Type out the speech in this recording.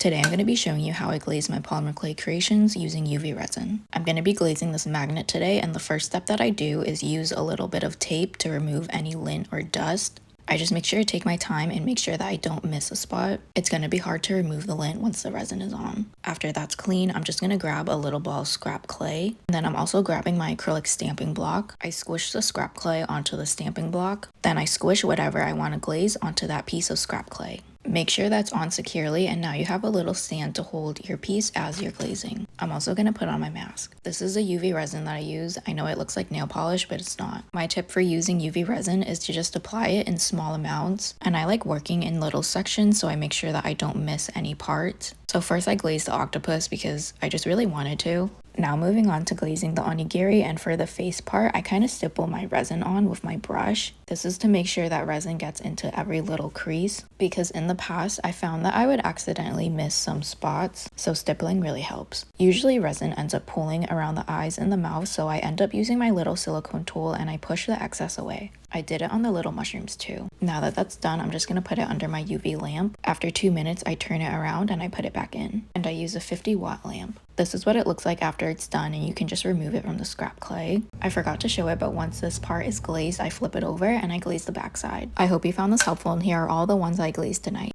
Today I'm going to be showing you how I glaze my polymer clay creations using UV resin. I'm going to be glazing this magnet today, and the first step that I do is use a little bit of tape to remove any lint or dust. I just make sure to take my time and make sure that I don't miss a spot. It's going to be hard to remove the lint once the resin is on. After that's clean, I'm just going to grab a little ball of scrap clay. And then I'm also grabbing my acrylic stamping block. I squish the scrap clay onto the stamping block. Then I squish whatever I want to glaze onto that piece of scrap clay. Make sure that's on securely, and now you have a little stand to hold your piece as you're glazing. I'm also going to put on my mask. This is a UV resin that I use. I know it looks like nail polish, but it's not. My tip for using UV resin is to just apply it in small amounts, and I like working in little sections so I make sure that I don't miss any parts. So first I glazed the octopus because I just really wanted to. Now moving on to glazing the onigiri, and for the face part, I kind of stipple my resin on with my brush. This is to make sure that resin gets into every little crease, because in the past I found that I would accidentally miss some spots, so stippling really helps. Usually resin ends up pooling around the eyes and the mouth, so I end up using my little silicone tool and I push the excess away. I did it on the little mushrooms too. Now that that's done, I'm just going to put it under my UV lamp. After 2 minutes, I turn it around and I put it back in. And I use a 50-watt lamp. This is what it looks like after it's done, and you can just remove it from the scrap clay. I forgot to show it, but once this part is glazed, I flip it over and I glaze the backside. I hope you found this helpful, and here are all the ones I glazed tonight.